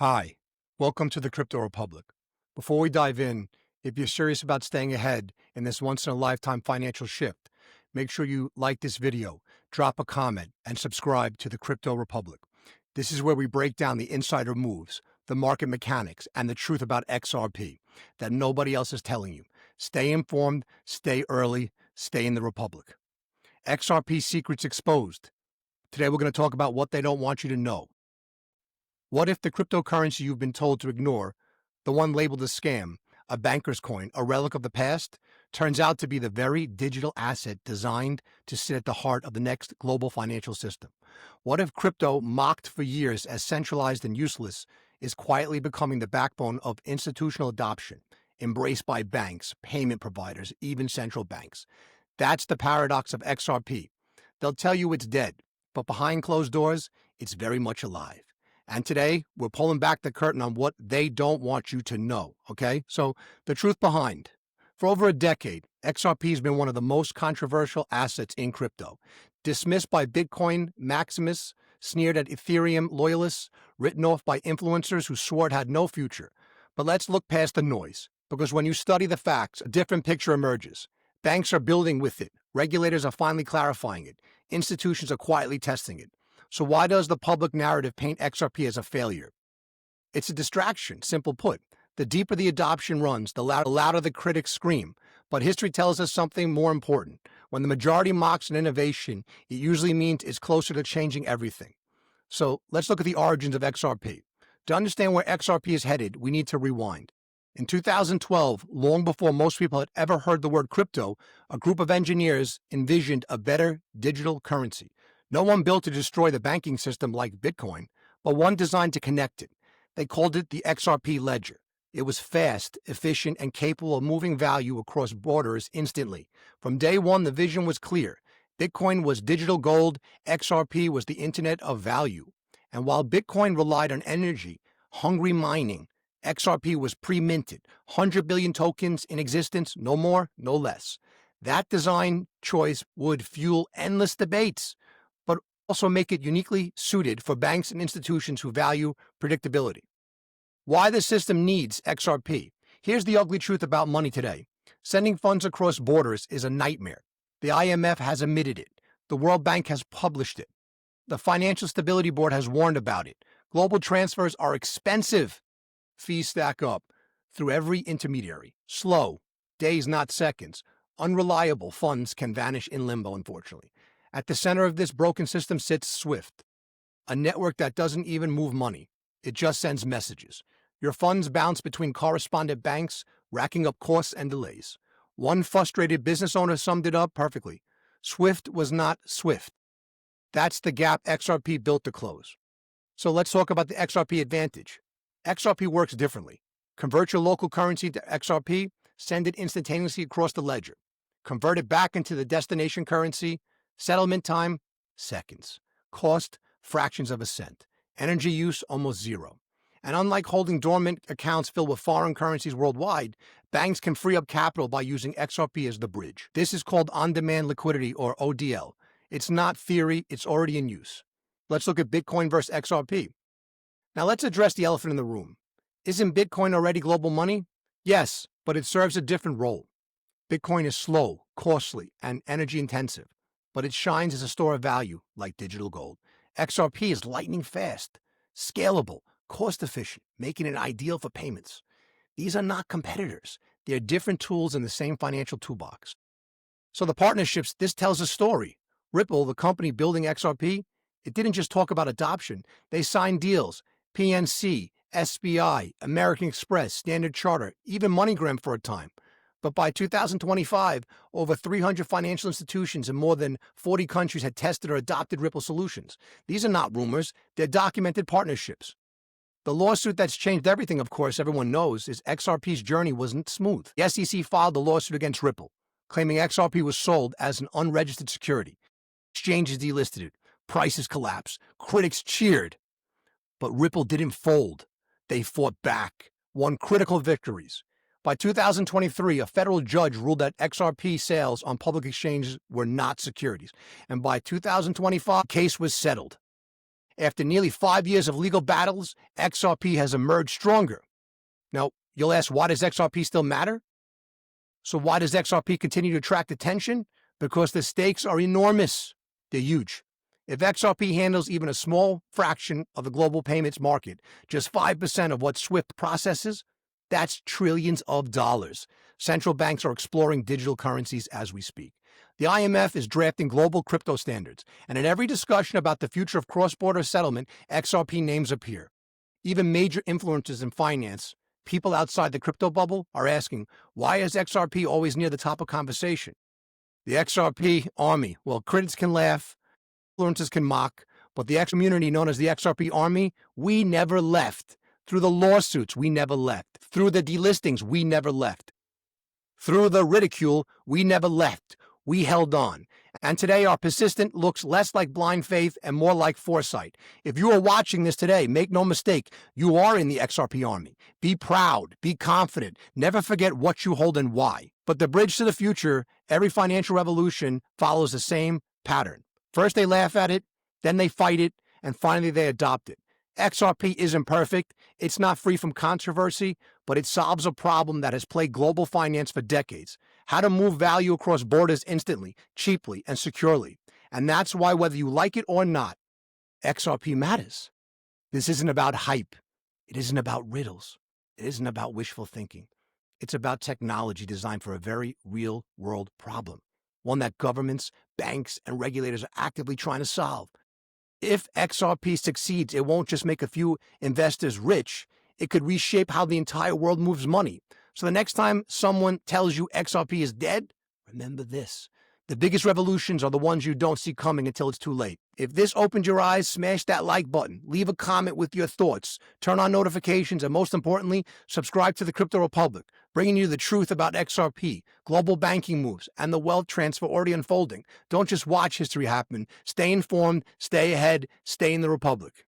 Hi, welcome to the Crypto Republic. Before we dive in, if you're serious about staying ahead in this once-in-a-lifetime financial shift, make sure you like this video, drop a comment, and subscribe to the Crypto Republic. This is where we break down the insider moves, the market mechanics, and the truth about XRP that nobody else is telling you. Stay informed, stay early, stay in the Republic. XRP Secrets Exposed. Today we're going to talk about what they don't want you to know. What if the cryptocurrency you've been told to ignore, the one labeled a scam, a banker's coin, a relic of the past, turns out to be the very digital asset designed to sit at the heart of the next global financial system? What if crypto, mocked for years as centralized and useless, is quietly becoming the backbone of institutional adoption, embraced by banks, payment providers, even central banks? That's the paradox of XRP. They'll tell you it's dead, but behind closed doors, it's very much alive. And today, we're pulling back the curtain on what they don't want you to know, okay? So, the truth behind. For over a decade, XRP has been one of the most controversial assets in crypto. Dismissed by Bitcoin maximists, sneered at Ethereum loyalists, written off by influencers who swore it had no future. But let's look past the noise, because when you study the facts, a different picture emerges. Banks are building with it. Regulators are finally clarifying it. Institutions are quietly testing it. So why does the public narrative paint XRP as a failure? It's a distraction, simple put. The deeper the adoption runs, the louder the critics scream. But history tells us something more important. When the majority mocks an innovation, it usually means it's closer to changing everything. So let's look at the origins of XRP. To understand where XRP is headed, we need to rewind. In 2012, long before most people had ever heard the word crypto, a group of engineers envisioned a better digital currency. No one built to destroy the banking system like Bitcoin, but one designed to connect it. They called it the XRP ledger. It was fast, efficient, and capable of moving value across borders instantly. From day one, the vision was clear. Bitcoin was digital gold, XRP was the internet of value. And while Bitcoin relied on energy-hungry mining, XRP was pre-minted, 100 billion tokens in existence, no more, no less. That design choice would fuel endless debates, but also make it uniquely suited for banks and institutions who value predictability. Why the system needs XRP. Here's the ugly truth about money today. Sending funds across borders is a nightmare. The IMF has admitted it. The World Bank has published it. The Financial Stability Board has warned about it. Global transfers are expensive. Fees stack up through every intermediary. Slow, days not seconds. Unreliable funds can vanish in limbo, unfortunately. At the center of this broken system sits SWIFT, a network that doesn't even move money. It just sends messages. Your funds bounce between correspondent banks, racking up costs and delays. One frustrated business owner summed it up perfectly. SWIFT was not swift. That's the gap XRP built to close. So let's talk about the XRP advantage. XRP works differently. Convert your local currency to XRP, send it instantaneously across the ledger. Convert it back into the destination currency. Settlement time, seconds. Cost, fractions of a cent. Energy use, almost zero. And unlike holding dormant accounts filled with foreign currencies worldwide, banks can free up capital by using XRP as the bridge. This is called on-demand liquidity, or ODL. It's not theory, it's already in use. Let's look at Bitcoin versus XRP. Now let's address the elephant in the room. Isn't Bitcoin already global money? Yes, but it serves a different role. Bitcoin is slow, costly, and energy intensive, but it shines as a store of value like digital gold. XRP is lightning fast, scalable, cost efficient, making it ideal for payments. These are not competitors. They're different tools in the same financial toolbox. So the partnerships, this tells a story. Ripple, the company building XRP, it didn't just talk about adoption. They signed deals. PNC, SBI, American Express, Standard Chartered, even MoneyGram for a time. But by 2025, over 300 financial institutions in more than 40 countries had tested or adopted Ripple solutions. These are not rumors, they're documented partnerships. The lawsuit that's changed everything, of course, everyone knows, is XRP's journey wasn't smooth. The SEC filed a lawsuit against Ripple, claiming XRP was sold as an unregistered security. Exchanges delisted it, prices collapsed, critics cheered. But Ripple didn't fold. They fought back, won critical victories. By 2023, a federal judge ruled that XRP sales on public exchanges were not securities. And by 2025, the case was settled. After nearly 5 years of legal battles, XRP has emerged stronger. Now, you'll ask, why does XRP still matter? So why does XRP continue to attract attention? Because the stakes are enormous. They're huge. If XRP handles even a small fraction of the global payments market, just 5% of what SWIFT processes, that's trillions of dollars. Central banks are exploring digital currencies as we speak. The IMF is drafting global crypto standards, and in every discussion about the future of cross-border settlement, XRP names appear. Even major influencers in finance, people outside the crypto bubble, are asking, why is XRP always near the top of conversation? The XRP army, well, critics can laugh, influencers can mock, but the X community known as the XRP army, we never left. Through the lawsuits, we never left. Through the delistings, we never left. Through the ridicule, we never left. We held on. And today, our persistence looks less like blind faith and more like foresight. If you are watching this today, make no mistake, you are in the XRP army. Be proud, be confident, never forget what you hold and why. But the bridge to the future, every financial revolution follows the same pattern. First, they laugh at it, then they fight it, and finally they adopt it. XRP isn't perfect, it's not free from controversy, but it solves a problem that has plagued global finance for decades. How to move value across borders instantly, cheaply, and securely. And that's why, whether you like it or not, XRP matters. This isn't about hype. It isn't about riddles. It isn't about wishful thinking. It's about technology designed for a very real-world problem, one that governments, banks, and regulators are actively trying to solve. If XRP succeeds, it won't just make a few investors rich, it could reshape how the entire world moves money. So the next time someone tells you XRP is dead, remember this. The biggest revolutions are the ones you don't see coming until it's too late. If this opened your eyes, smash that like button, leave a comment with your thoughts, turn on notifications, and most importantly, subscribe to the Crypto Republic, bringing you the truth about XRP, global banking moves, and the wealth transfer already unfolding. Don't just watch history happen. Stay informed, stay ahead, stay in the Republic.